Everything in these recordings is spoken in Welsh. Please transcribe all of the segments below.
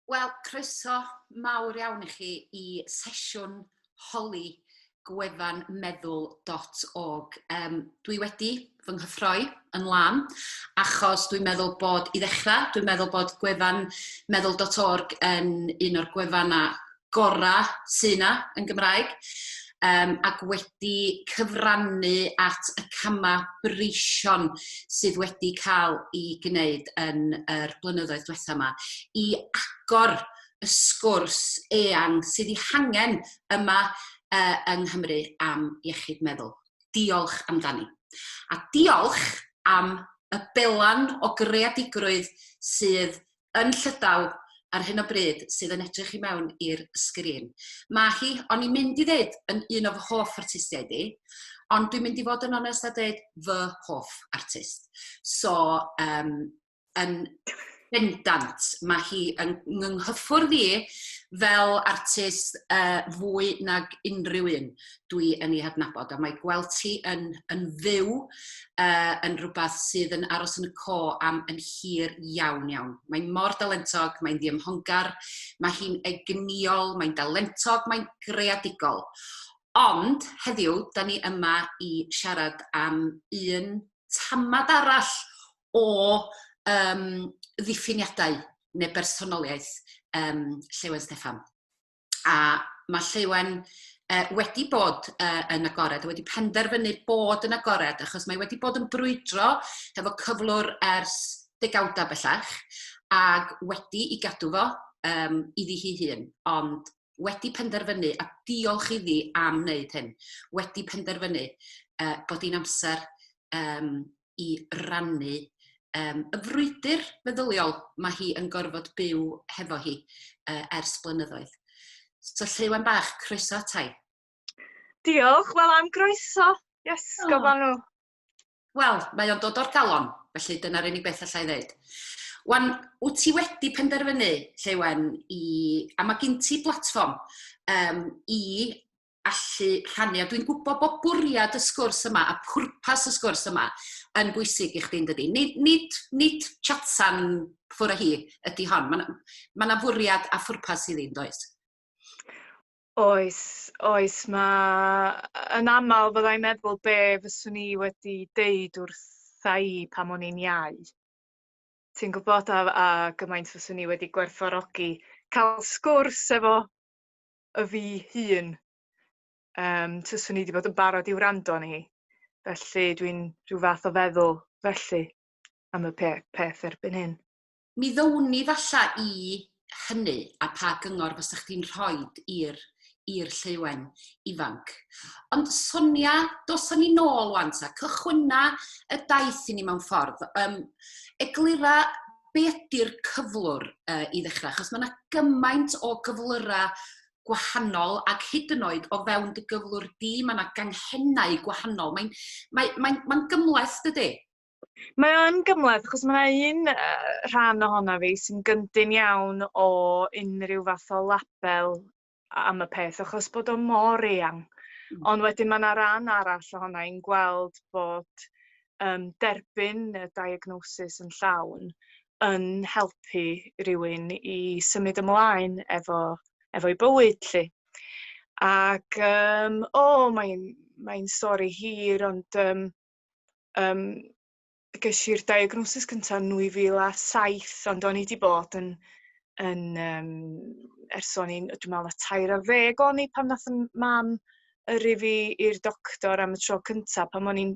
Wel, croeso mawr iawn i chi I sesiwn holi gwefan-meddwl.org. Dwi wedi fy nghyffroi yn lan, achos dwi'n meddwl bod, I ddechrau, dwi'n meddwl bod gwefan-meddwl.org yn un o'r gwefannau gorau sy'n yn Gymraeg, ac wedi cyfrannu at y camau breision sydd wedi cael I gwneud yn yr blynyddoedd diwethaf yma, I agor y sgwrs eang sydd I hangen yma yng Nghymru am iechyd meddwl. Diolch amdani. A diolch am y belan o greadigrwydd sydd yn Llydaw ar hyn o bryd sydd yn edrych I mewn i'r sgrin. Mae hi, o'n i'n mynd I ddweud yn un o fy hoff artistiaid I, ond dwi'n mynd I fod yn onest a dweud fy hoff artist. So, yn bendant, mae hi yn nghyffwrdd I fel artist fwy nag unrhyw un dwi yn ei hadnabod. A mae gweld hi yn fyw yn rhywbeth sydd yn aros yn y co am yn hir iawn iawn. Mae'n mor dalentog, mae'n ddiymhongar, mae hi'n egniol, mae'n dalentog, mae'n greadigol. Ond heddiw, da ni yma I siarad am un tamad arall o ddiffiniadau neu bersonoliaeth Lleuwen Steffan. A mae Lleuwen wedi bod yn agored, wedi penderfynu bod yn agored, achos mae wedi bod yn brwydro efo cyflwr ers degawda bellach, ac wedi I gadw fo iddi hi hun, ond wedi penderfynu, a diolch iddi am wneud hyn, wedi penderfynu bod hi'n amser I rannu y frwydr feddyliol mae hi yn gorfod byw hefo hi ers blynyddoedd. So Lleuwen bach, croeso atai. Diolch, wel am groeso. Yes, gofal nhw. Wel, mae o'n dod o'r galon, felly dyna'r unig beth allai ddeud. Wan, wyt ti wedi penderfynu, Lleuwen, a mae gen ti platfform I allu rhannu, a dwi'n gwybod bod bwriad y sgwrs yma a pwrpas y sgwrs yma yn bwysig I chdi yn dydi. Nid chatsan ffwr a hi ydy hon. Mae yna fwriad a phwrpas iddi, does? Oes. Yn aml fyddai'n meddwl be fyswn I wedi deud wrtha I pam o'n i'n iau. Ti'n gwybod a gymaint fyswn I wedi gwerthfawrogi cael sgwrs efo y fi hun. Tyswn I wedi bod yn barod I wrando ni. Felly dwi'n rhyw fath o feddwl felly am y peth erbyn hyn. Mi ddowni falla I hynny a pa gyngor fysach chdi'n rhoi i'r Lleuwen ifanc. Ond Sonia, doson ni nôl wan ta, cychwyna y daith I ni mewn ffordd. Eglura, be ydy'r cyflwr I ddechrau? Achos mae yna gymaint o gyflyrau gwahanol ac hyd yn oed o fewn dy gyflwr di, mae yna ganghennau gwahanol. Mae'n gymleth, dydy? Mae o'n gymleth, achos mae yna un rhan ohona fi sy'n gyndyn iawn o unrhyw fath o label am y peth, achos bod o mor eang. Ond wedyn mae yna ran arall ohona i'n gweld bod derbyn y diagnosis yn llawn yn helpu rhywun I symud ymlaen efo'i bywyd, lle. Ac, mae'n stori hir, ond ges i'r diagnosis gyntaf yn 2007, ond o'n I wedi bod yn ers o'n i'n, dwi'n meddwl, 13 o'n I pam nath mam yrru fi i'r doctor am y tro cyntaf, pam o'n i'n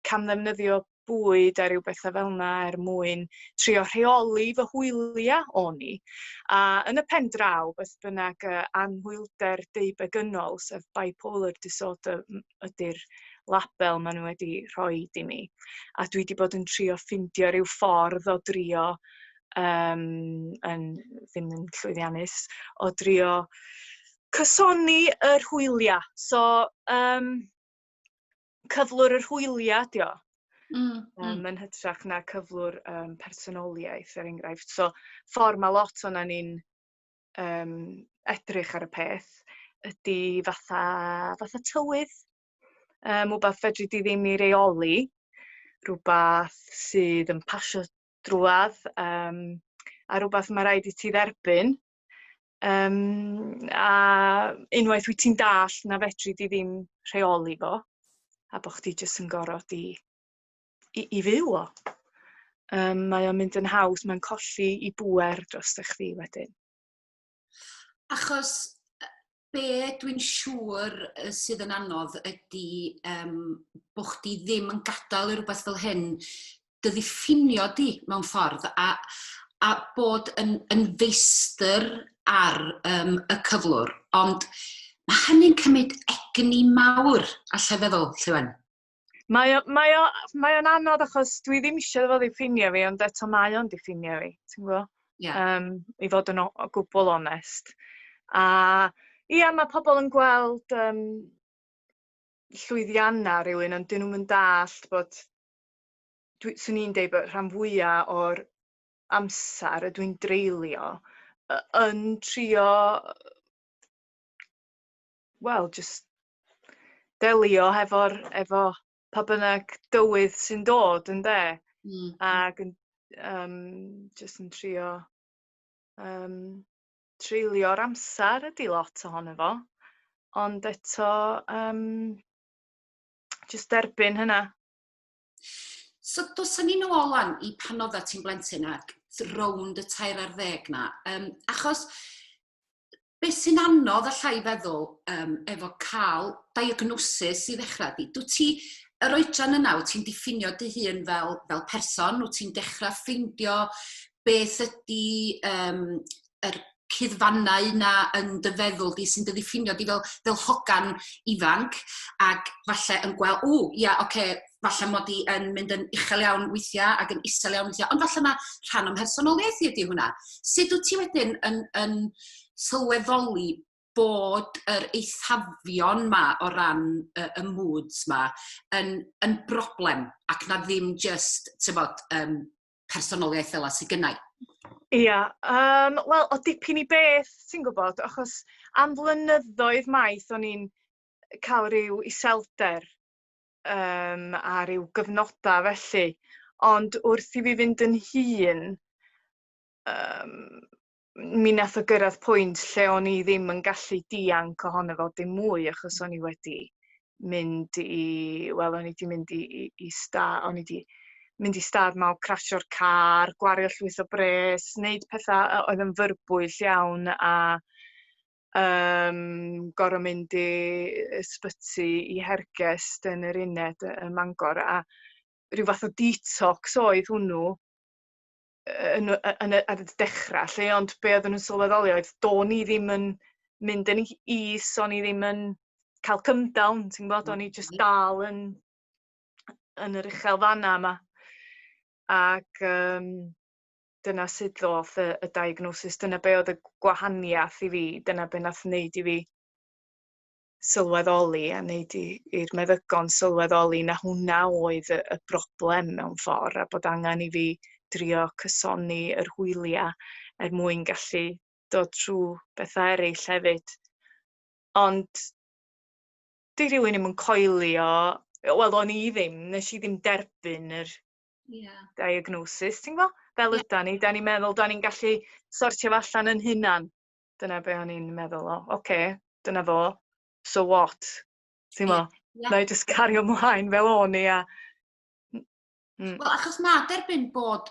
camddefnyddio bwyd a rhyw bethau fel yna mwyn trio rheoli fy hwyliau o'n I. A yn y pen draw, beth bynnag anhwylder deubygynnol, sef bipolar disorder ydy'r label maen nhw wedi rhoi I mi. A dwi wedi bod yn trio ffindio rhyw ffordd o drio, ddim yn llwyddiannus, o drio cysoni yr hwyliau. So, cyflwr yr hwyliau, dio. Yn hytrach na cyflwr personoliaeth, enghraifft. So, ffordd mae lot o'na ni'n edrych ar y peth ydy fatha tywydd. Rhywbeth fedri di ddim I reoli, rhywbeth sydd yn pasio drwadd, a rhywbeth mae rhaid I ti dderbyn, A unwaith wyt ti'n dall na fedri di ddim rheoli fo, a bod chdi jyst yn gorfod i fyw o. Mae o'n mynd yn haws, mae'n colli i bwer dros chdi wedyn. Achos be dwi'n siŵr sydd yn anodd ydy bod chdi ddim yn gadael i rhywbeth fel hyn dy ddiffinio di mewn ffordd a bod yn feistr ar y cyflwr. Ond mae hynny'n cymryd egni mawr allai feddwl, Lleuwen. Mae o'n anodd achos dwi ddim eisiau fod diffinio fi, ond eto mae o'n diffinio fi, ti'n gwybod? Yeah. I fod yn o gwbl onest. A ia, mae pobl yn gweld llwyddiannau rhywun, ond dyn nhw'n mynd dallt bod, swn i'n deud bod rhan fwyaf o'r amser y dwi'n dreulio yn trio, wel, just delio efo pa bynnag dywydd sy'n dod, ynde? Ac just yn trio treulio'r amser ydi lot ohono fo, ond eto just derbyn hynna. So, dosan ni nôl wan i pan oedda ti'n blentyn ac rownd y 9 na. Achos, beth sy'n anodd allai feddwl efo cael diagnosis i ddechrau di? Dwi ti, yr oedran yna, wyt ti'n diffinio dy hun fel person, wyt ti'n dechrau ffeindio beth ydy yr cyddfannau yna yn dy feddwl di sy'n dy diffinio di fel hogan ifanc ac falle yn gweld, falle mod i yn mynd yn uchel iawn weithiau ac yn isel iawn weithiau, ond falle yna rhan o'n personoliaeth i ydy hwnna. Sut wyt ti wedyn yn sylweddoli bod yr eithafion ma o ran y moods ma yn broblem ac na ddim just, personoliaeth fel sydd gynnau? Ia, wel, o dipyn i beth, ti'n gwybod, achos am flynyddoedd maith o'n i'n cael rhyw iselder a rhyw gyfnodau felly, ond wrth i fi fynd yn hun, mi nath o gyrraedd pwynt lle o'n i ddim yn gallu dianc ohono fo dim mwy, achos o'n i wedi mynd i stad mawr, crasio'r car, gwario llwyth o bres, wneud pethau oedd yn fyrbwyll iawn a gorfod mynd i ysbyty i Hergest yn yr uned ym Mangor a rhyw fath o detox oedd hwnnw ar y dechrau lle, ond be oedden nhw'n sylweddoli oedd do'n i ddim yn mynd yn is, o'n i ddim yn cael cymdown, ti'n gwybod, o'n i just dal yn yr uchelfanna yma. Ac dyna sut ddoth y diagnosis, dyna be oedd y gwahaniaeth i fi, dyna be nath wneud i fi sylweddoli a wneud i'r meddygon sylweddoli na hwnna oedd y broblem mewn ffordd a bod angen i fi drio cysoni yr hwyliau mwyn gallu dod trwy bethau eraill hefyd. Ond di rhywun ddim yn coelio, wel o'n i ddim, nes i ddim derbyn yr diagnosis, ti'n gwybod? Fel yda ni, da ni'n meddwl, da ni'n gallu sortio allan yn hunan. Dyna be o'n i'n meddwl, dyna fo, so what? Ti'n gwybod? Na i just cario mlaen fel o'n i. Wel, achos na, derbyn bod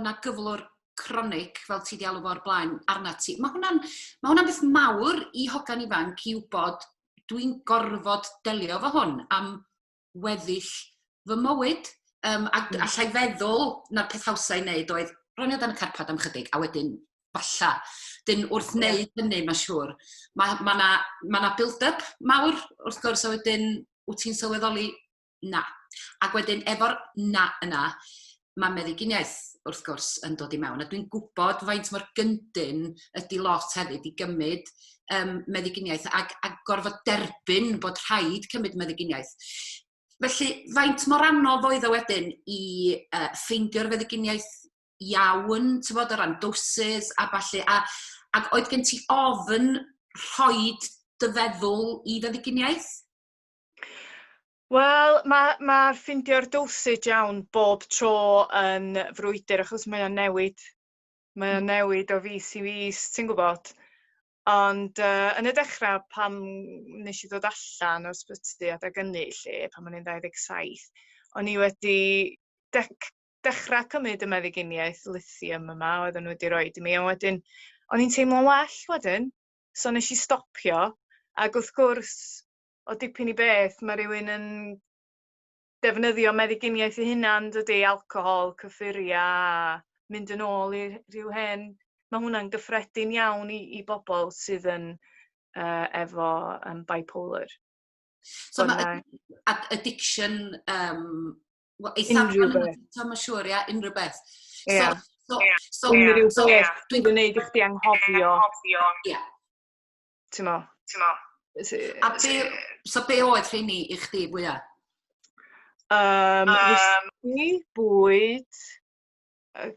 na gyflwr cronig, fel ti di alw fo'r blaen, arna ti. Mae hwnna'n beth mawr i hogan ifanc i wybod dwi'n gorfod delio fo hwn am weddill fy mywyd. Allai feddwl na'r peth hawsa i wneud oedd ronio dan y carpad am chydig, a wedyn falla. Dyn wrth wneud hynny, mae'n siŵr. Mae na build-up mawr, wrth gwrs, a wedyn wyt ti'n sylweddoli na. Ac wedyn efo'r na yna, mae meddyginiaeth wrth gwrs yn dod i mewn. A dwi'n gwybod faint mor gyndyn ydy lot hefyd i gymryd meddyginiaeth ac gorfod derbyn bod rhaid cymryd meddyginiaeth. Felly, faint mor anodd oedd o wedyn i ffeindio'r feddyginiaeth iawn, o ran doses a falle, ac oedd gen ti ofyn rhoid dy feddwl i feddyginiaeth? Wel, mae'r ffindio'r dosage iawn bob tro yn frwydr, achos mae o'n newid. Mae o'n newid o fis i fis, ti'n gwybod? Ond yn y dechrau pam nes i ddod allan o'r sbyty adeg ynny lle, pam o'n i'n 27, o'n i wedi dechrau cymryd y meddyginiaeth lithium yma, oedden nhw wedi roed i mi, ond wedyn o'n i'n teimlo'n well wedyn, so nes i stopio, ac wrth gwrs, o dipyn i beth, mae rhywun yn defnyddio meddyginiaeth ei hunan, dydy, alcohol, cyfeirio, a mynd yn ôl i rhyw hen. Mae hwnna'n gyffredin iawn i bobl sydd yn efo bipolar. So mae addiction, unrhyw beth. Mae'n siŵr, ia, unrhyw beth. Ie. Unrhyw beth dwi'n gwneud i chdi anghofio. Ie. T'mo? So be oedd rheini i chdi fwyaf? Whisky, bwyd,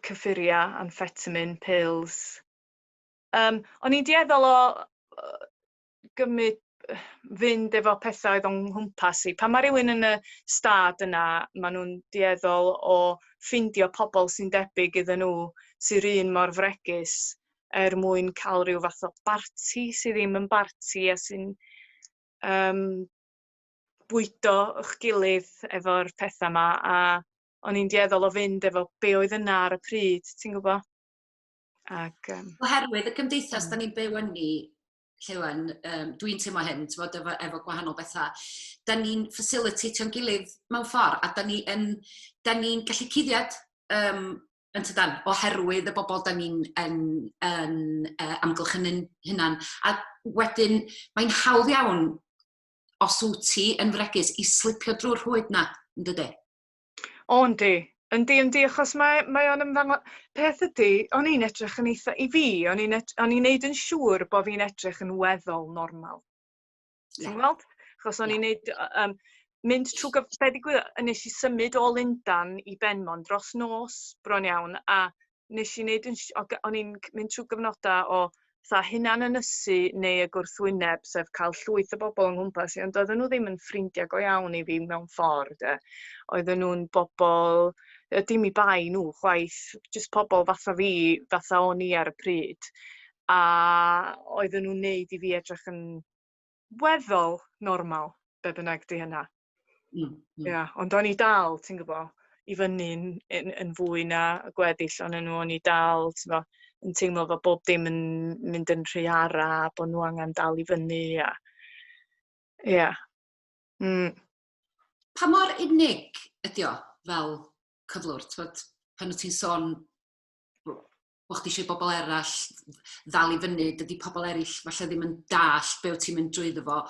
cyfeirio, amffetamin, pils. O'n i'n dieddol o fynd efo pethau oedd o'n hwmpas i. Pan mae rhywun yn y stad yna, maen nhw'n dieddol o ffindio pobl sy'n debyg iddyn nhw sy'r un mor fregus mwyn cael rhyw fath o barti sydd ddim yn barti a sy'n bwydo eich gilydd efo'r pethau yma, a o'n i'n dieddol o fynd efo be oedd yna ar y pryd, ti'n gwybod? Oherwydd y gymdeithas da ni'n byw yn ni, Lleuwen, dwi'n teimlo hyn, efo gwahanol bethau, da ni'n facilitatio'n gilydd mewn ffordd, a da ni'n gallu cuddiad yn tydan, oherwydd y bobl da ni'n amgylch yn hynna'n. A wedyn, mae'n hawdd iawn os wyt ti yn fregus i slipio drwy'r rhwyd na, yn dydy? O, yndi, achos mae o'n ymddangos. Peth ydy, o'n i'n edrych yn eitha, i fi, o'n i'n neud yn siŵr bod fi'n edrych yn weddol normal. Ti'n gweld? Achos o'n i'n neud, mynd trwy nes i symud o Lundan i Benmont dros nos bron iawn, a nes i neud o'n i'n mynd trwy gyfnodau o hunan ynysu neu y gwrthwyneb, sef cael llwyth o bobl yng nghwmpas i, ond oedden nhw ddim yn ffrindiau go iawn i fi mewn ffordd. Oedden nhw'n bobl, dim i bai nhw chwaith, jyst pobl fatha fi, fatha o'n i ar y pryd. A oedden nhw'n neud i fi edrych yn weddol normal, be bynnag di hynna. Ond o'n i dal, ti'n gwybod, i fyny yn fwy na gweddill, o'n i dal, ti'n gwybod, yn teimlo fod bob dim yn mynd yn rhy ara, bod nhw angen dal i fyny. Pa mor unig ydi o fel cyflwr? Pan wyt ti'n sôn bod chdi eisiau bobl eraill ddal i fyny, dydy pobl eraill falle ddim yn dall be wyt ti'n mynd drwyddo fo.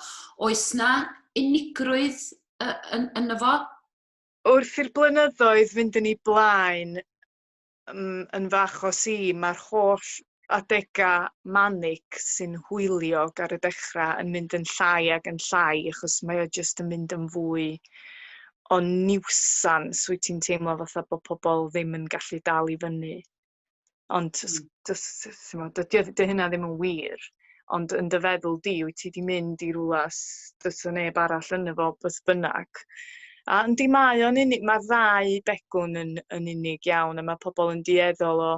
Oes na unigrwydd yn fo? Wrth i'r blynyddoedd fynd yn ei blaen, yn fach o mae'r holl adegau manic sy'n hwyliog ar y dechrau yn mynd yn llai ac yn llai, achos mae o jyst yn mynd yn fwy o niwsans, wyt ti'n teimlo fatha bod pobl ddim yn gallu dal i fyny. Ond dydy hynna ddim yn wir, ond yn dy feddwl di, wyt ti wedi mynd i rwla, dys o neb arall yn efo beth bynnag. A yndi mae'r ddau begwn yn unig iawn, a mae pobl yn dieddol o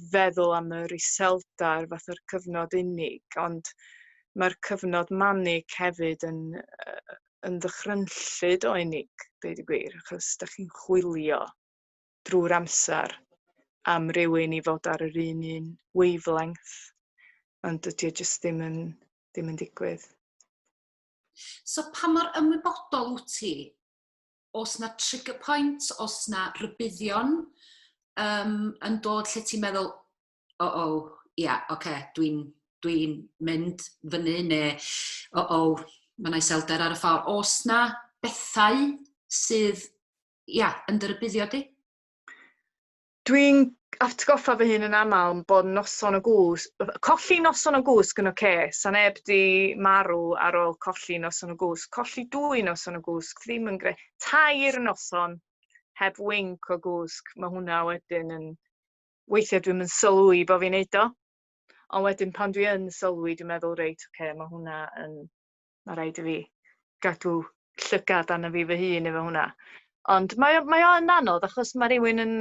feddwl am yr iselder fath o'r cyfnod unig, ond mae'r cyfnod manic hefyd yn ddychrynllyd o unig, dweud y gwir, achos da chi'n chwilio drwy'r amser am rywun i fod ar yr un wavelength, ond dydy o jyst ddim yn digwydd. So pa mor ymwybodol wyt ti? Os na trigger points, os na rybuddion yn dod lle ti'n meddwl, dwi'n mynd fyny, neu mae na iselder ar y ffordd. Os na bethau sydd, yn dy rybuddio di? Dwi'n atgoffa fy hun yn aml bod noson o gwsg, colli noson o gwsg yn oce, sa neb di marw ar ôl colli noson o gwsg. Colli 2 noson o gwsg, ddim yn greu. 3 noson heb wink o gwsg, mae hwnna wedyn yn... Weithiau dwi'n mynd sylwi bod fi'n neud o, ond wedyn pan dwi yn sylwi, dwi'n meddwl, reit, oce, mae hwnna yn... Mae rhaid i fi gadw llygad arna fi fy hun efo hwnna. Ond mae o'n anodd, achos mae rhywun yn...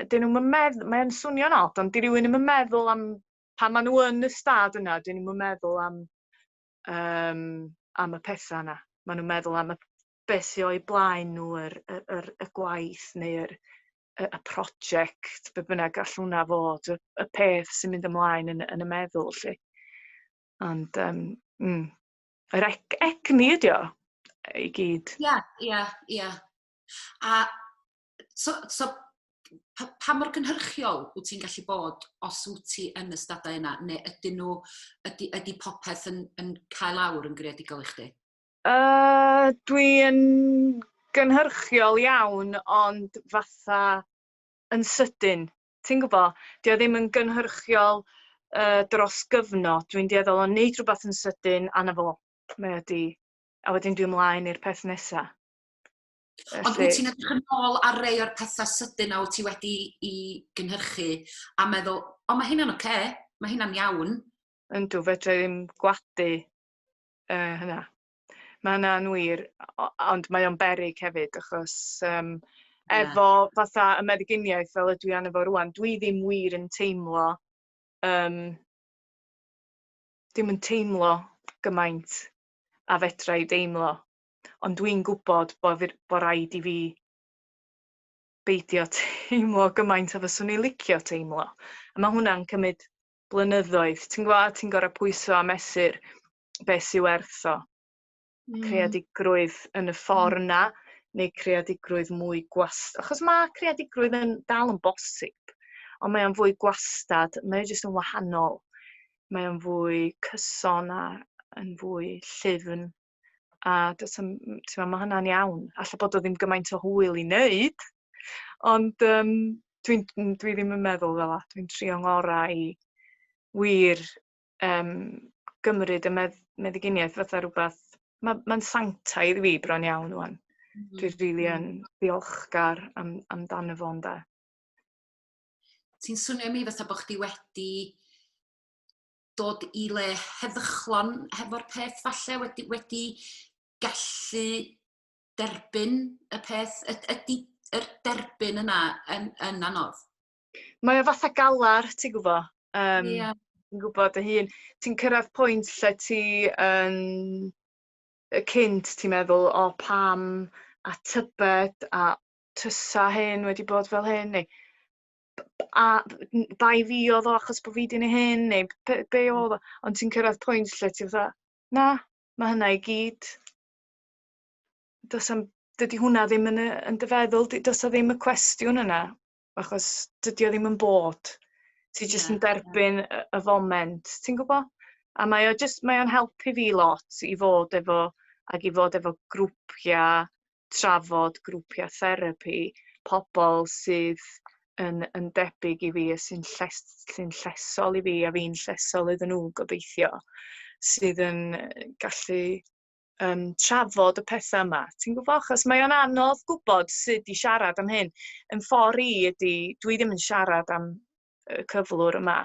Mae'n swnio'n od, ond di rhywun yn meddwl am pan maen nhw yn y stad yna, dyn nhw'n meddwl am y pethau yna. Maen nhw'n meddwl am beth sy'n o'i blaen nhw, y gwaith neu'r y prosiect, be bynnag all hwnna fod, y peth sy'n mynd ymlaen yn y meddwl, lle. Ond, yr egni ydi o, i gyd. Ia. A so pa mor gynhyrchiol wyt ti'n gallu bod os wyt ti yn y stadau yna, neu ydy popeth yn cael awr yn greadigol i chdi? Dwi'n gynhyrchiol iawn, ond fatha yn sydyn. Ti'n gwybod? Dio ddim yn gynhyrchiol dros gyfnod. Dwi'n dieddol o wneud rhywbeth yn sydyn, a na fo. A wedyn dwi'n ymlaen i'r peth nesaf. Ond wyt ti'n edrych yn ôl ar rei o'r pethau sydyn a wyt ti wedi i gynhyrchu a meddwl, o mae hynna'n oce, mae hynna'n iawn. Yndw, fedra i ddim gwadu hynna. Mae hynna'n wir, ond mae o'n beryg hefyd, achos efo fatha y meddyginiaeth fel ydw i arno fo rwan, dwi ddim wir yn teimlo, dim yn teimlo gymaint a fedra i deimlo. Ond dwi'n gwybod bod rhaid i fi beidio teimlo gymaint a fyswn i licio teimlo. A mae hwnna'n cymryd blynyddoedd. Ti'n gwybod, ti'n gorau pwyso a mesur beth sy'n werth o. Creadigrwydd yn y ffordd yna, neu creadigrwydd mwy gwastad. Achos mae creadigrwydd yn dal yn bosib, ond mae o'n fwy gwastad, mae o'n jyst yn wahanol. Mae o'n fwy cyson a yn fwy llyfn. A mae hynna'n iawn. Alla bod o ddim gymaint o hwyl i wneud, ond dwi ddim yn meddwl fel that. Dwi'n trio ngorau i wir gymryd y meddyginiaeth fatha rhywbeth. Mae'n sanctaidd i fi bron iawn rwan. Dwi'n rili yn ddiolchgar amdano fo ynde. Ti'n swnio mi fatha bod chdi wedi dod i le heddychlon hefo'r peth falle, wedi gallu derbyn y peth, ydy yr derbyn yna yn anodd? Mae o fatha galar, ti'n gwybod? Ti'n gwybod dy hun. Ti'n cyrraedd pwynt lle ti yn cynt, ti'n meddwl, o pam a tybed a tysa hyn wedi bod fel hyn, neu a bai fi oedd o achos bod fi di neu hyn, neu be oedd o. Ond ti'n cyrraedd pwynt lle ti'n fatha, na, mae hynna i gyd. Dydy hwnna ddim yn dy feddwl, does o ddim y cwestiwn yna, achos dydy o ddim yn bod. Ti jyst yn derbyn y foment, ti'n gwybod? A mae o'n helpu fi lot i fod efo grwpiau trafod, grwpiau therapi, pobl sydd yn debyg i fi, sy'n llesol i fi a fi'n llesol iddyn nhw gobeithio, sydd yn gallu trafod y pethau yma. Ti'n gwybod? Achos mae o'n anodd gwybod sut i siarad am hyn. Yn ffordd ydy, dwi ddim yn siarad am y cyflwr yma,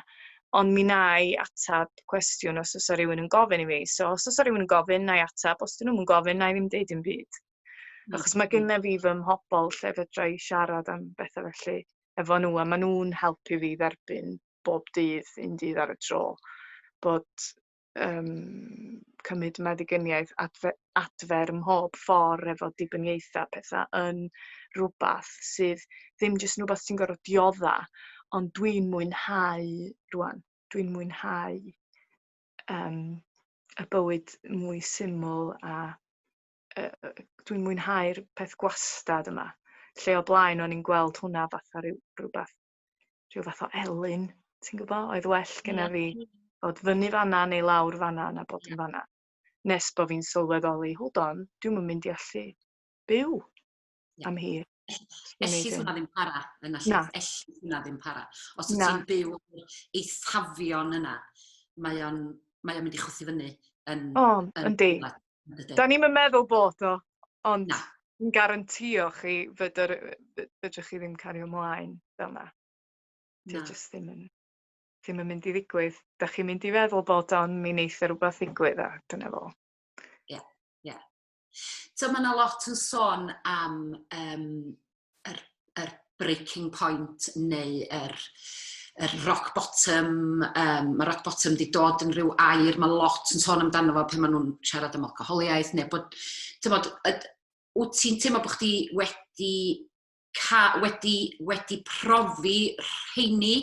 ond mi na i atab cwestiwn os oes rhywun yn gofyn i fi. So os oes rhywun yn gofyn, na i atab. Os dyn nhw'n gofyn, na i ddim deud yn byd. Achos mae genna fi fy mhobol lle fedra i siarad am bethau felly efo nhw, a maen nhw'n helpu fi dderbyn bob dydd, un dydd ar y tro, bod cymryd meddyginiaeth adfer mhob ffordd efo dibeniaethau pethau yn rhywbeth sydd ddim jyst rhywbeth sy'n gorfod diodda, ond dwi'n mwynhau rwan. Dwi'n mwynhau y bywyd mwy syml a dwi'n mwynhau'r peth gwastad yma. Lle o blaen o'n i'n gweld hwnna fatha rhyw fath o elyn, ti'n gwybod? Oedd well gyda fi bod fyny fanna neu lawr fanna na bod yn fanna. Nes bod fi'n sylweddoli, hold on, dwi'n mynd i allu byw am hir. Elli hwnna ddim para yna lle. Elli hwnna ddim para. Os wyt ti'n byw eithafion yna, mae o'n mynd i chwythu fyny. Yndi. Da ni'n meddwl bod o, ond yn garantio chi fedrwch chi ddim cario ymlaen fel yna. Di jyst ddim yn mynd i ddigwydd. Da chi'n mynd i feddwl bod o'n mi neitha rhywbeth ddigwydd a dyna fo. Ie. So mae yna lot yn sôn am yr breaking point neu rock bottom, mae rock bottom wedi dod yn rhyw air, mae lot yn sôn amdano fo pan maen nhw'n siarad am alcoholiaeth, neu bod, wyt ti'n teimlo bod chdi wedi profi rheini,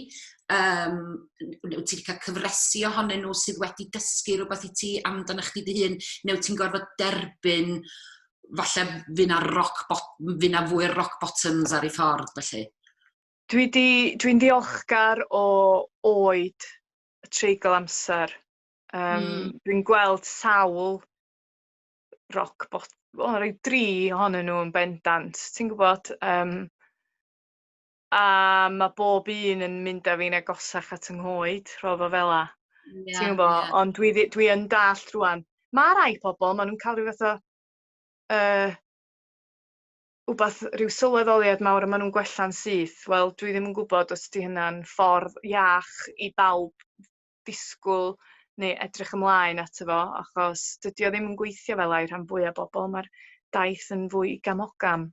wyt ti wedi cael cyfresu ohonyn nhw sydd wedi dysgu rhywbeth i ti amdano chdi dy hun, neu ti'n gorfod derbyn falle fyna fwy rock bottoms ar ei ffordd, felly? Dwi'n ddiolchgar o oed y treigl amser. Dwi'n gweld sawl rock bottom, rhyw 3 ohonyn nhw yn bendant, ti'n gwybod? A mae bob un yn mynd â fi'n agosach at yng nghoed, rhodd o fela. Ti'n gwybod? Ond dwi yn dallt rwan. Mae rai pobl, maen nhw'n cael rhyw fath o rhyw sylweddoliad mawr a maen nhw'n gwella'n syth. Wel, dwi ddim yn gwybod os di hynna'n ffordd iach i bawb disgwyl neu edrych ymlaen ato fo, achos dydy o ddim yn gweithio fel ai rhan fwyaf bobl, mae'r daith yn fwy gamogam.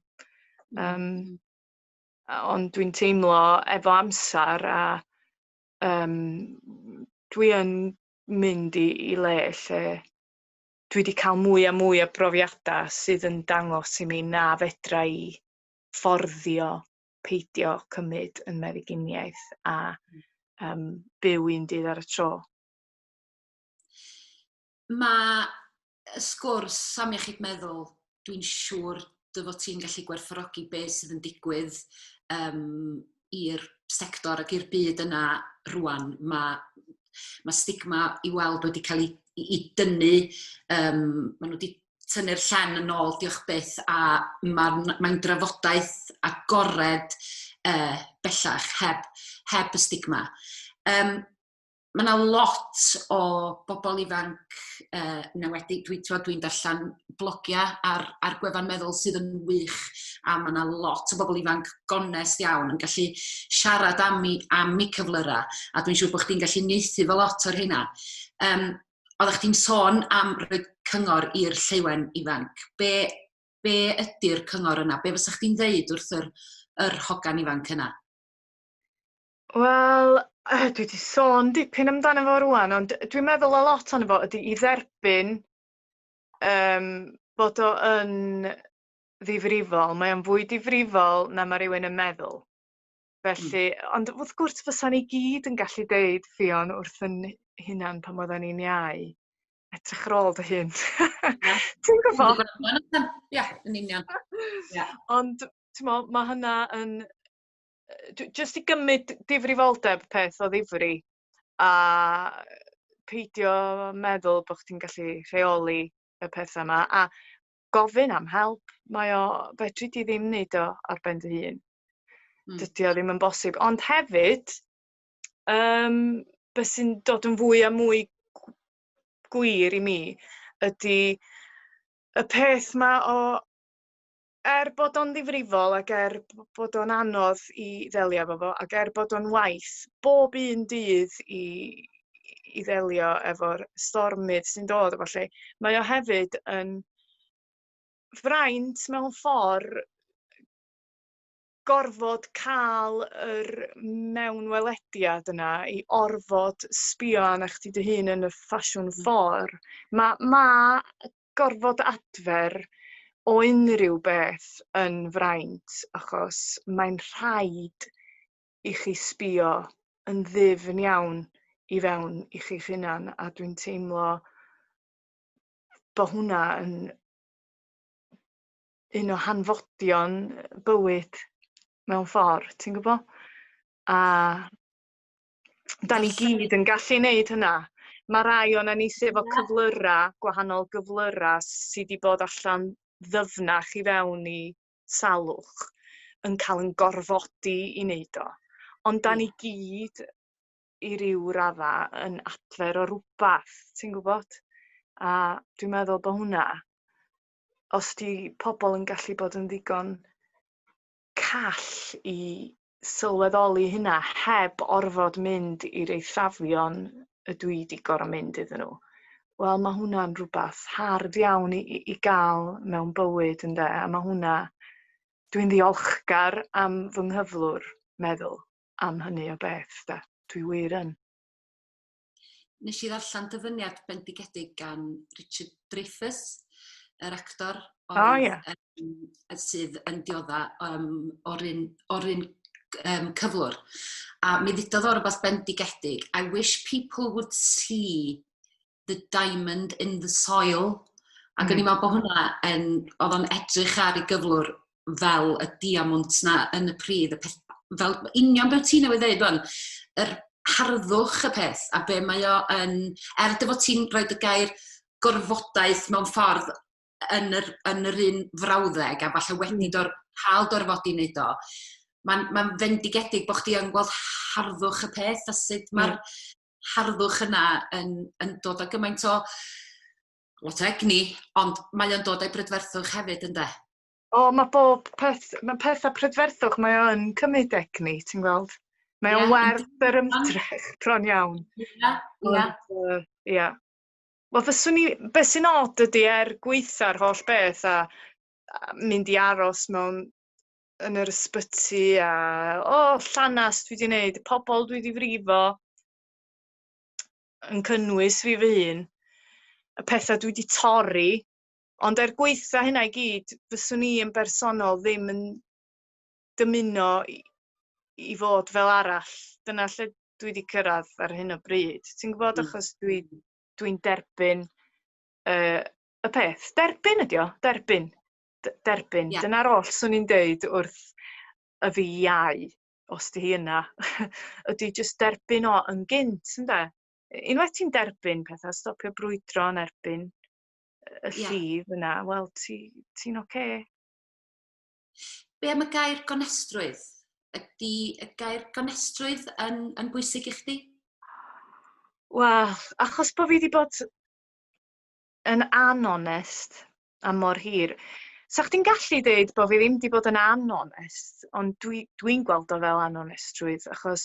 Ond dwi'n teimlo efo amser a dwi yn mynd i le lle dwi wedi cael mwy a mwy o brofiadau sydd yn dangos i mi na fedra i fforddio peidio cymryd yn meddyginiaeth a byw un dydd ar y tro. Mae y sgwrs am iechyd meddwl, dwi'n siŵr dy fod ti'n gallu gwerthfawrogi beth sydd yn digwydd i'r sector ac i'r byd yna rwan. Mae stigma i weld wedi cael ei dynnu, maen nhw wedi tynnu'r llen yn ôl, diolch byth, a mae'n drafodaeth agored bellach heb y stigma. Mae yna lot o bobl ifanc, dwi'n darllen blogia ar gwefan meddwl sydd yn wych, a mae yna lot o bobl ifanc gonest iawn yn gallu siarad am eu cyflyrau, a dwi'n siŵr bod chdi'n gallu uniaethu fel lot o'r hynna. Oeddech chdi'n sôn am rhoi cyngor i'r Lleuwen ifanc. Be ydy'r cyngor yna? Be fysa chdi'n ddeud wrth yr hogan ifanc yna? Wel, dwi wedi sôn dipyn amdano fo rwan, ond dwi'n meddwl a lot ono fo ydy i dderbyn bod o yn ddifrifol. Mae o'n fwy difrifol na mae rhywun yn meddwl. Felly, ond wrth gwrs fysa ni gyd yn gallu deud Fion wrth yn hunan pan oedden ni'n iau. Edrych ar ôl dy hun. Ti'n gwybod? Ie, yn union. Ond, mae hynna yn... Jyst i gymryd difrifoldeb peth o ddifri a peidio meddwl bod chdi'n gallu rheoli y pethau yma a gofyn am help. Mae o, fedri di ddim wneud o ar ben dy hun. Dydy o ddim yn bosib. Ond hefyd, beth sy'n dod yn fwy a mwy gwir i mi ydy y peth yma o bod o'n ddifrifol ac bod o'n anodd i ddelio efo fo ac bod o'n waith bob un dydd i ddelio efo'r stormydd sy'n dod efo lle. Mae o hefyd yn fraint mewn ffordd gorfod cael yr mewnwelediad yna i orfod sbio arnach chdi dy hun yn y ffasiwn ffordd. Mae gorfod adfer o unrhyw beth yn fraint, achos mae'n rhaid i chi sbio yn ddifn iawn i fewn i chi'ch hunan, a dwi'n teimlo bod hwnna yn un o hanfodion bywyd mewn ffordd, ti'n gwybod? A da ni gyd yn gallu wneud hynna. Mae rai o'na ni sef o gwahanol gyflyra sydd wedi bod allan ddyfnach i fewn i salwch yn cael yn gorfodi i wneud o. Ond da ni gyd i ryw radda yn adfer o rwbath, ti'n gwybod? A dwi'n meddwl bod hwnna, os di pobl yn gallu bod yn ddigon call i sylweddoli hynna heb orfod mynd i'r eithaflion y dwi di gorfod mynd iddyn nhw. Wel, mae hwnna'n rhywbeth hard iawn i gael mewn bywyd, ynde? A mae hwnna, dwi'n ddiolchgar am fy nghyflwr meddwl am hynny o beth, de. dwi wir yn. Nes i ddarllen dyfyniad bendigedig gan Richard Dreyfuss, yr actor sydd yn diodda o'r un cyflwr. A mi ddudodd o'r rhywbeth bendigedig. I wish people would see the diamond in the soil. Ac o'n i'n meddwl bod hwnna oedd o'n edrych ar ei gyflwr fel y diamont na yn y pridd. Fel union beth ti'n newydd dweud, yr harddwch y peth, a be mae o yn, dy fod ti'n rhoi y gair gorfodaeth mewn ffordd yn yr un frawddeg, a falle wedi cael dorfodi wneud o, mae'n fendigedig bod chdi yn gweld harddwch y peth, a sut mae'r harddwch yna yn dod â gymaint o lot o egni, ond mae o'n dod â'i brydferthwch hefyd, ynde? Mae bob peth, mae pethau prydferthwch, mae o'n cymryd egni, ti'n gweld? Mae o'n werth yr ymdrech bron iawn. Ie. Wel, beth sy'n od ydy gweitha'r holl beth a mynd i aros yn yr ysbyty a llanas dwi wedi gwneud, pobl dwi wedi frifo yn cynnwys fi fy hun, y pethau dwi wedi torri, ond gweitha hynna i gyd, fyswn i yn bersonol ddim yn dymuno i fod fel arall. Dyna lle dwi wedi cyrraedd ar hyn o bryd. Ti'n gwybod, achos dwi'n derbyn y peth. Derbyn ydi o, derbyn. Derbyn. Dyna'r oll swn i'n deud wrth y fi iau, os di hi yna. Ydy just derbyn o yn gynt, ynde? Unwaith ti'n derbyn pethau, stopio brwydro yn erbyn y llif yna, wel, ti'n oce. Be am y gair gonestrwydd? Ydy y gair gonestrwydd yn bwysig i chdi? Wel, achos bod fi wedi bod yn anonest am mor hir, sa chdi'n gallu dweud bod fi ddim wedi bod yn anonest, ond dwi'n gweld o fel anonestrwydd, achos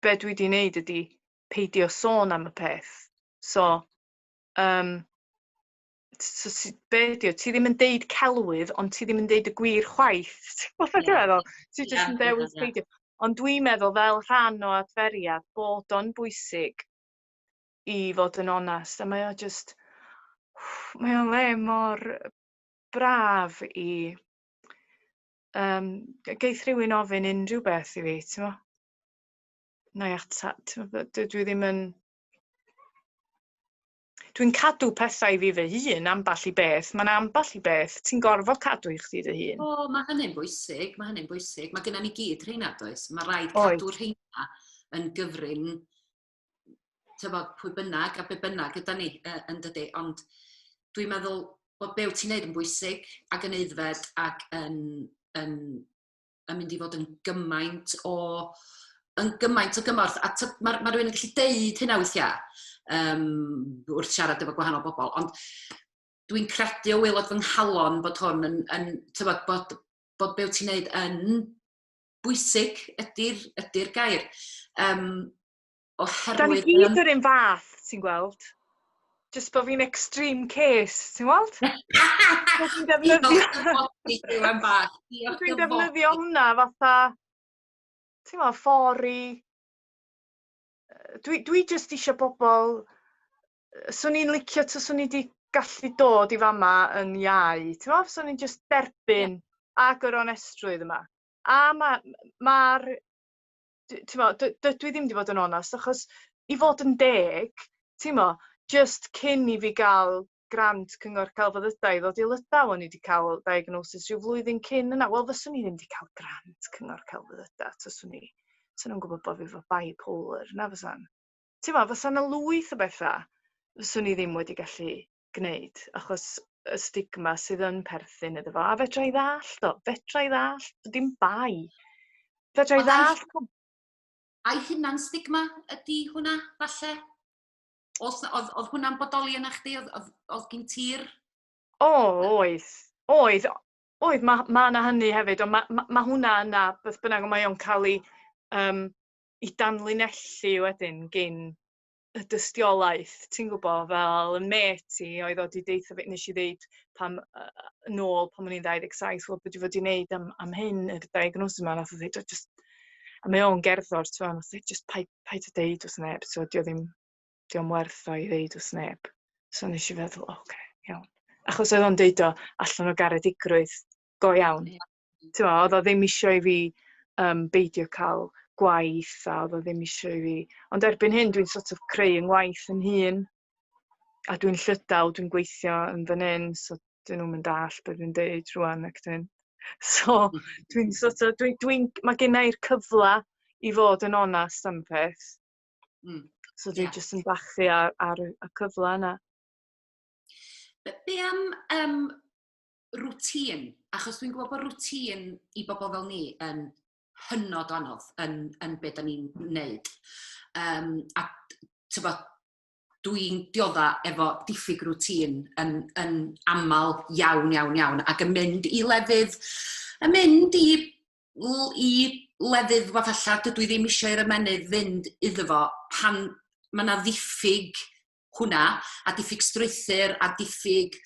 be dwi wedi wneud ydy peidio sôn am y peth. Be ydy o? Ti ddim yn deud celwydd, ond ti ddim yn deud y gwir chwaith. Ti'n meddwl? Ti jyst yn dewis peidio. Ond dwi'n meddwl fel rhan o adferiad bod o'n bwysig i fod yn onest. A mae o'n le mor braf i geith rhywun ofyn unrhyw beth i fi, ti'n meddwl? Na i dwi ddim yn... Dwi'n cadw pethau i fi fy hun amball i beth. Mae'n amball i beth. Ti'n gorfod cadw i chdi dy hun. Mae hynny'n bwysig. Mae gennym ni gyd rheina, does? Mae rhaid cadw rheina yn gyfrin pwy bynnag a be bynnag yda ni yn dydy. Ond dwi'n meddwl bod be wyt ti'n neud yn bwysig ac yn eiddfed ac yn mynd i fod yn gymaint o gymorth. A mae rhywun yn gallu deud hynna weithiau wrth siarad efo gwahanol bobl, ond dwi'n credu o waelod fy nghalon bod hwn bod be wyt ti'n neud yn bwysig ydy'r gair. Da ni gyd yr un fath, ti'n gweld? Just bod fi'n extreme case, ti'n gweld? Dwi'n defnyddio hwnna fatha, ti'n gweld, ffordd i... Dwi just eisiau bobl, swn i'n licio swn i wedi gallu dod i fama yn iau, ti'n gweld? Swn i'n just derbyn ag yr onestrwydd yma. A dwi ddim wedi bod yn onest, achos i fod yn deg, ti'n gweld, just cyn i fi gael grant cyngor celfyddydau i ddod i Lydaw, o'n i wedi cael diagnosis rhyw flwyddyn cyn yna. Wel, fyswn i ddim wedi cael grant cyngor celfyddydau, taswn nhw'n gwybod bod fi fo bipolar, na fysa'n. Ti'n ma, fysa'n y lwyth o bethau, fyswn i ddim wedi gallu gwneud, achos y stigma sydd yn perthyn iddo fo. A fedra i ddall, dim bai. Fedra i ddall. A'i hunan stigma ydy hwnna, falle? Oedd hwnna'n bodoli yna chdi? Oedd gen ti'r... Oedd, mae yna hynny hefyd, ond mae hwnna yna, beth bynnag, mae o'n cael i danlinellu wedyn gyn y dystiolaeth, ti'n gwybod, fel y meti oedd o wedi deitha fi, nes i ddeud nôl pan o'n i'n 27, wel, beth i fod i wneud am hyn, y diagnosis yma, nath o ddeud, A mae o'n gerddor, ti'n fawr, mae'n just paid o deud wrth neb, so diolch werth o i ddeud wrth neb. So nes i feddwl, oce, iawn. Achos oedd o'n deud o allan o garedigrwydd go iawn. Oedd o ddim eisiau i fi beidio cael gwaith, a oedd o ddim eisiau i fi... Ond erbyn hyn, dwi'n sort of creu yn gwaith yn hun, a dwi'n llydaw, dwi'n gweithio yn fan hyn, so dyn nhw'n mynd all beth dwi'n deud rwan ac dyn. So, dwi'n sort of, mae gen i'r cyfle i fod yn onast am peth. So dwi'n just yn bachu ar y cyfle yna. Be am rwtîn? Achos dwi'n gwybod bod rwtîn i bobl fel ni yn hynod o anodd yn beth da ni'n wneud. A tyfod, dwi'n diodda efo diffyg rwtîn yn aml iawn, ac yn mynd i lefydd, falla dydw i ddim eisiau i'r ymenydd fynd iddo fo pan mae yna diffyg hwnna, a diffyg strwythyr, a diffyg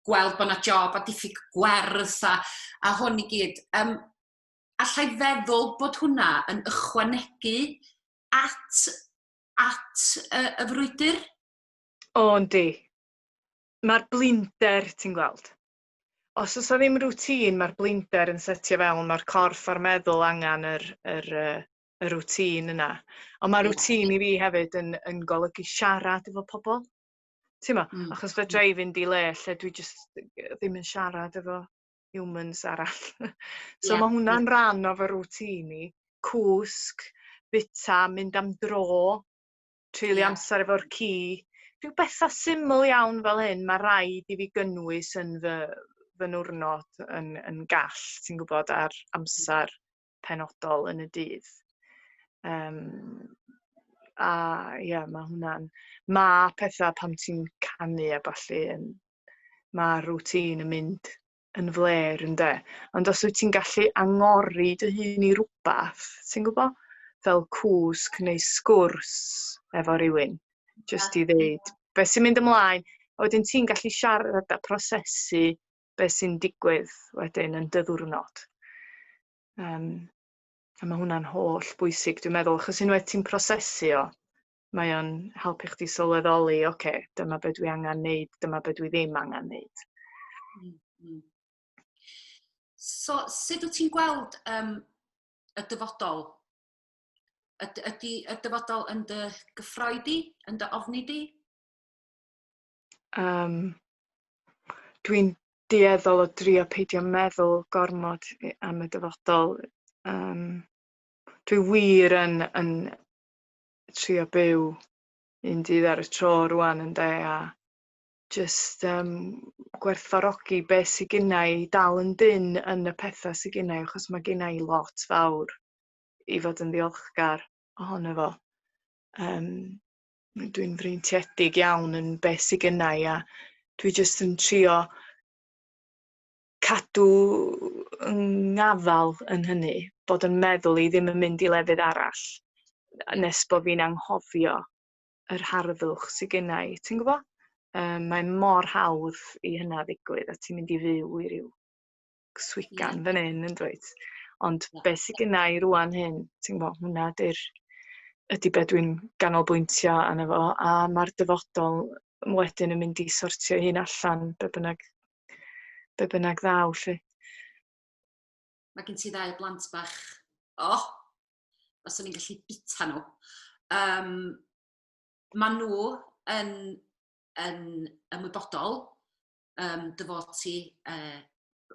gweld bod yna job, a diffyg gwerth, a hwn i gyd. Allai feddwl bod hwnna yn ychwanegu at y frwydr? O, yndi. Mae'r blinder, ti'n gweld. Os oes ddim rwtîn, mae'r blinder yn setio fewn, mae'r corff a'r meddwl angen y rwtîn yna. Ond mae rwtîn i fi hefyd yn golygu siarad efo pobl. Ti'n ma? Achos fedra i fynd i le lle dwi ddim yn siarad efo humans arall. So mae hwnna'n rhan o fy rwtîn i. Cwsg, bita, mynd am dro, treulio amser efo'r ci. Rhyw bethau syml iawn fel hyn, mae rhaid i fi gynnwys yn fy nwrnod yn gall, ti'n gwybod, ar amser penodol yn y dydd. Mae hwnna'n... Mae pethau pam ti'n canu a ballu, mae rwtîn yn mynd yn fler, ynddo. Ond os wyt ti'n gallu angori dy hun i rwbath, ti'n gwybod? Fel cwsg neu sgwrs efo rhywun, jyst i ddeud beth sy'n mynd ymlaen, a wedyn ti'n gallu siarad a prosesu beth sy'n digwydd wedyn yn dy ddiwrnod. A mae hwnna'n holl bwysig, dwi'n meddwl, achos unwaith ti'n prosesu o, mae o'n helpu chdi sylweddoli, oce, dyma beth dwi angen wneud, dyma beth dwi ddim angen wneud. So, sut wyt ti'n gweld y dyfodol? Ydy y dyfodol yn dy gyffroi di, yn dy ofni di? Dwi'n dueddol o drio peidio meddwl gormod am y dyfodol. Dwi wir yn trio byw un dydd ar y tro rwan ynddo, a jyst gwerthfawrogi beth sydd gynna i dal yn dyn yn y pethau sydd gynna i, achos mae gynna i lot fawr i fod yn ddiolchgar ohono fo. Dwi'n freintiedig iawn yn beth sydd gynna i, a dwi jyst yn trio cadw yng ngafal yn hynny, bod yn meddwl i ddim yn mynd i lefydd arall, nes bod fi'n anghofio yr harddwch sydd gynna i. Ti'n gwybod? Mae'n mor hawdd i hynna ddigwydd, a ti'n mynd i fyw i ryw swigan fan hyn, yn dweud. Ond beth sydd gynna i rwan hyn, ti'n gwybod, hwnna ydy beth dwi'n ganolbwyntio arno fo, a mae'r dyfodol wedyn yn mynd i sortio hyn allan, be bynnag ddaw, lle. Mae gen ti ddau blant bach, os o'n i'n gallu bita nhw. Mae nhw yn ymwybodol dy fod ti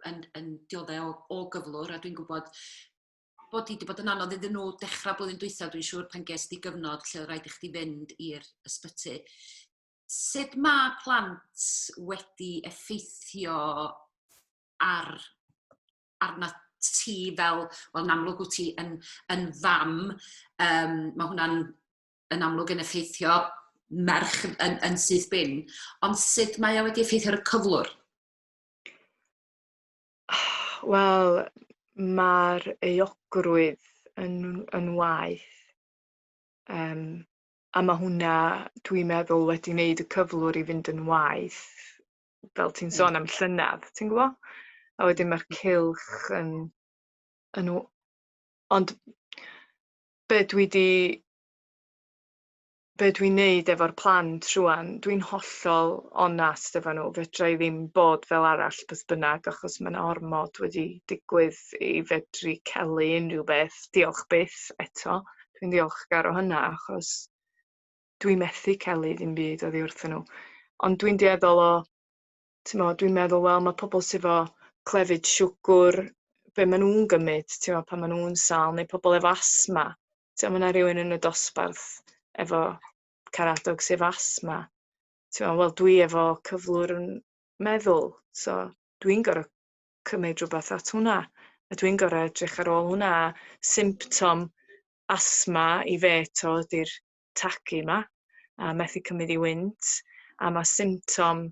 yn dioddau o gyflwr, a dwi'n gwybod bod hi wedi bod yn anodd iddyn nhw dechrau blwyddyn dwytha, dwi'n siŵr pan ges di gyfnod lle oedd rhaid i chdi fynd i'r ysbyty. Sut mae plant wedi effeithio arna ti fel, wel, yn amlwg wyt ti yn fam, mae hwnna'n yn amlwg yn effeithio merch yn syth bin, ond sut mae o wedi effeithio'r cyflwr? Wel, mae'r euogrwydd yn waeth, a mae hwnna, dwi'n meddwl, wedi wneud y cyflwr i fynd yn waeth, fel ti'n sôn am llynadd, ti'n gwybod? A wedyn mae'r cylch yn... Ond be dwi'n neud efo'r plant rwan, dwi'n hollol onast efo nhw. Fedra i ddim bod fel arall beth bynnag, achos mae yna ormod wedi digwydd i fedru celu unrhyw beth. Diolch byth eto. Dwi'n ddiolchgar o hynna, achos dwi'n methu celu ddim byd oddi wrthyn nhw. Ond dwi'n dueddol o, dwi'n meddwl, wel, mae pobl sydd efo clefyd siwgr, be maen nhw'n gymryd, pan maen nhw'n sal, neu pobl efo asma. Mae yna rhywun yn y dosbarth efo caradog sef asma. Wel, dwi efo cyflwr yn meddwl, so dwi'n gorfod cymryd rhywbeth at hwnna. A dwi'n gorfod edrych ar ôl hwnna. Symptom asma i fe eto ydy'r tagu yma, a methu cymryd i wynt. A mae symptom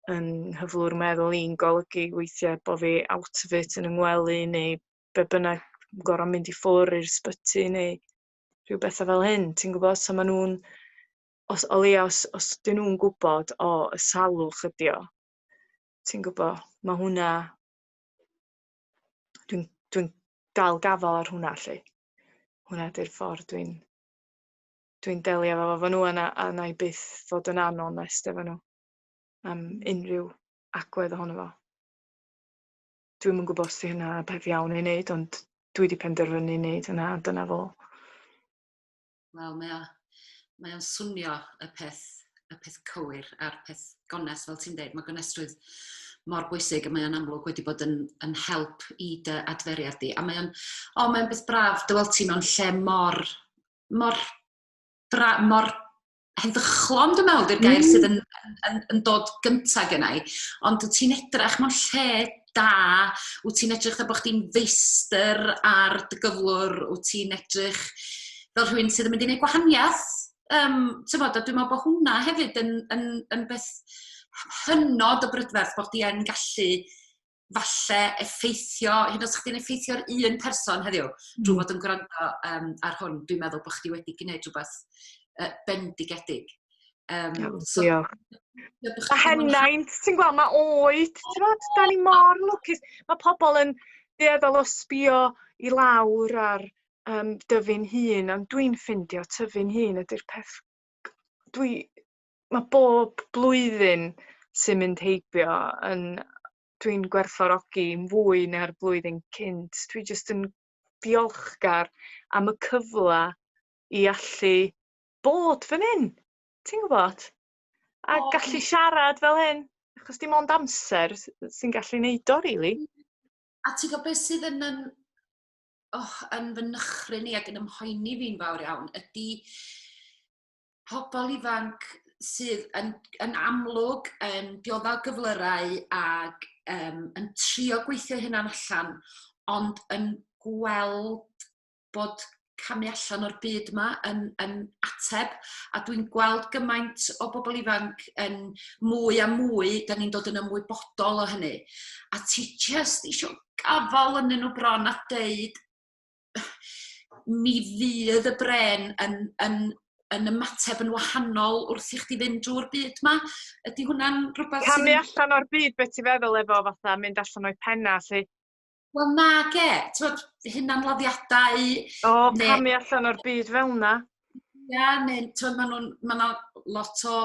yn hyflwr meddwl i'n golygu weithiau bod fi out of it yn yngwely, neu be bynnag gorfod mynd i ffwrdd i'r sbyty, neu rhyw bethau fel hyn. Ti'n gwybod, so maen nhw'n, os dyn nhw'n gwybod, y salwch ydi o, ti'n gwybod, mae hwnna, dwi'n dal gafal ar hwnna, lle. Hwnna ydy'r ffordd dwi'n delio efo nhw, a na i byth fod yn anonest efo nhw am unrhyw agwedd ohono fo. Dwi'm yn gwybod os di hynna peth iawn i wneud, ond dwi wedi penderfynu wneud hynna, dyna fo. Wel, mae o'n swnio y peth cywir a'r peth gonest, fel ti'n dweud. Mae gonestrwydd mor bwysig, a mae o'n amlwg wedi bod yn help i dy adferiad di. A mae'n beth braf, dy weld ti mewn lle mor heddychlon, dwi'n meddwl, di'r gair sydd yn dod gyntaf gynnau. Ond wyt ti'n edrych mewn lle da, wyt ti'n edrych bod chdi'n feistr ar dy gyflwr, wyt ti'n edrych fel rhywun sydd yn mynd i wneud gwahaniaeth. Dwi'n meddwl bod hwnna hefyd yn beth hynod o brydferth, bod di yn gallu falle effeithio, hyd yn oed chdi'n effeithio'r un person heddiw, drwy fod yn gwrando ar hwn. Dwi'n meddwl bod chdi wedi gwneud rhywbeth bendigedig. Diolch. A hennaint, ti'n gweld, mae oed, da ni mor lwcus. Mae pobl yn dueddol o sbio i lawr ar dyfu'n hun, ond dwi'n ffindio tyfu'n hun ydy'r peth. Mae bob blwyddyn sy'n mynd heibio, dwi'n gwerthfawrogi fwy na'r blwyddyn cynt. Dwi jyst yn diolchgar am y cyfle i allu bod fan hyn. Ti'n gwybod? A gallu siarad fel hyn, achos dim ond amser sy'n gallu neud o, rili. A ti'n gwybod beth sydd yn fy nychry ni ac yn ymhoeni fi'n fawr iawn, ydy pobl ifanc sydd yn amlwg yn dioddal gyflyrau ac yn trio gweithio hynna'n allan, ond yn gweld bod camu allan o'r byd yma yn ateb, a dwi'n gweld gymaint o bobl ifanc yn mwy a mwy, da ni'n dod yn ymwybodol o hynny. A ti just eisiau gafal yn nhw bron a deud, mi fydd y bren yn ymateb yn wahanol wrth i chdi fynd drwy'r byd yma. Ydy hwnna'n rhywbeth sydd... Camu allan o'r byd, beth ti'n feddwl efo fatha mynd allan o'i penna, lle? Wel, nag hunanladdiadau... Camu allan o'r byd fel yna. Ia, neu mae lot o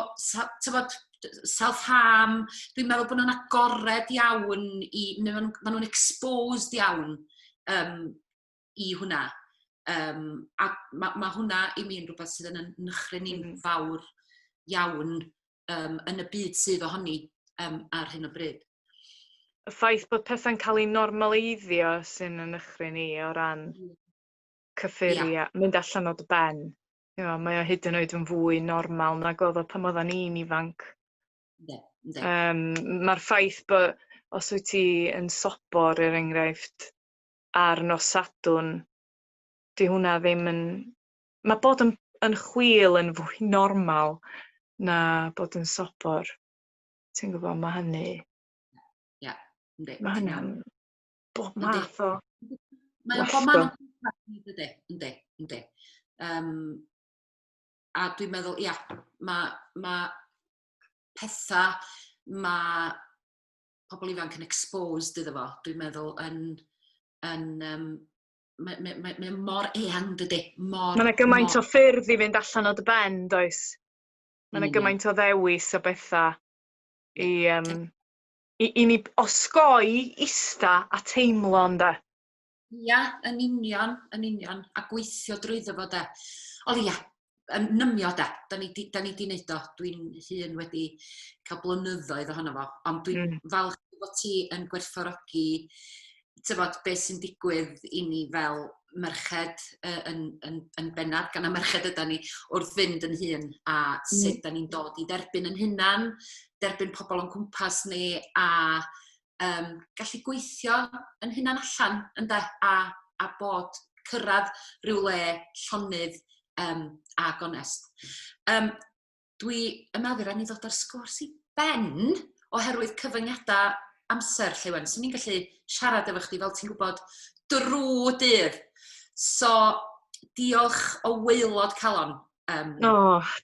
self-harm. Dwi'n meddwl bod nhw'n agored iawn, mae nhw'n exposed iawn i hwnna. A mae hwnna i mi'n rhywbeth sydd yn nychry ni'n fawr iawn yn y byd sydd ohoni ar hyn o bryd. Y ffaith bod pethau'n cael ei normaleiddio sy'n yn nychry ni o ran cyffeirio, mynd allan o dy ben. Mae o hyd yn oed yn fwy normal nag oedd o pan oedden ni'n ifanc. Mae'r ffaith bod os wyt ti yn sobor, enghraifft, ar nos Sadwrn, di hwnna ddim yn... Mae bod yn chwil yn fwy normal na bod yn sobor. Ti'n gwybod, mae hynny... Mae hynny'n bob math o... Mae o'n bob math o... Yndi. A dwi'n meddwl, mae pethau mae pobl ifanc yn exposed iddo fo. Dwi'n meddwl mae mor eang, dydy. Mae yna gymaint o ffyrdd i fynd allan o dy ben, does? Mae yna gymaint o ddewis o bethau i ni osgoi, ista a teimlo, ynda. Ia, yn union, a gweithio drwyddo fo, da. Ond ia, nymio, da. Da ni di wneud o. Dwi'n hun wedi cael blynyddoedd ohono fo, ond dwi'n falch bod ti yn gwerthfawrogi tyfod beth sy'n digwydd i ni fel merched yn bennaf, gan y merched yda ni wrth fynd yn hun a sut da ni'n dod i derbyn yn hunan, derbyn pobl o'n cwmpas ni a gallu gweithio yn hunan allan ynde, a bod cyrraedd rhyw le llonydd a gonest. Dwi yn meddwl rhaid ni ddod ar sgwrs i ben oherwydd cyfyngiadau amser, Lleuwen. So ni'n gallu siarad efo chdi fel ti'n gwybod drwy dydd. So, diolch o waelod calon.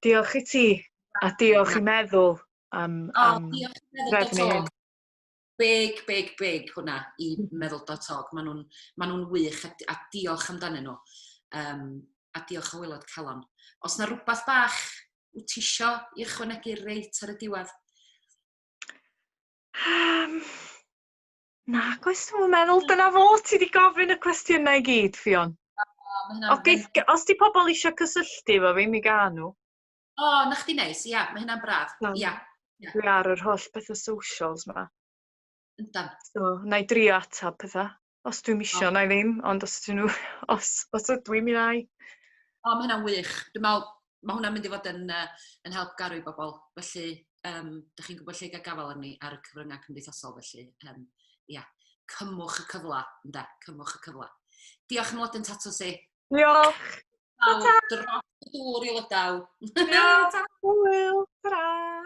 Diolch i ti, a diolch i meddwl am drefnu hyn. Big hwnna i meddwl.org. Maen nhw'n wych a diolch amdanyn nhw. A diolch o waelod calon. Os na rhywbeth bach wyt ti isio i ychwanegu reit ar y diwedd? Na, dwi'n meddwl dyna fo ti wedi gofyn y cwestiynau i gyd, Fion. Os di pobl eisiau cysylltu efo fi, mi gael nhw. Na chdi neis, ia, mae hynna'n braf. Dwi ar yr holl bethau socials ma. Yndan. So, na i drio atab pethau. Os dwi'n misio, na i ddim, ond os ydw i, mi na i. Mae hynna'n wych. Dwi'n meddwl, mae hwnna'n mynd i fod yn help garw i bobl. Felly, dych chi'n gwybod lle gael gafel arni ar y cyfryngau cymdeithasol. Felly, cymwch y cyfle, ynda, cymwch y cyfle. Diolch yn lodyn tatw si. Diolch. Dros y dŵr i lydaw. Diolch. Hwyl. Ta-ra.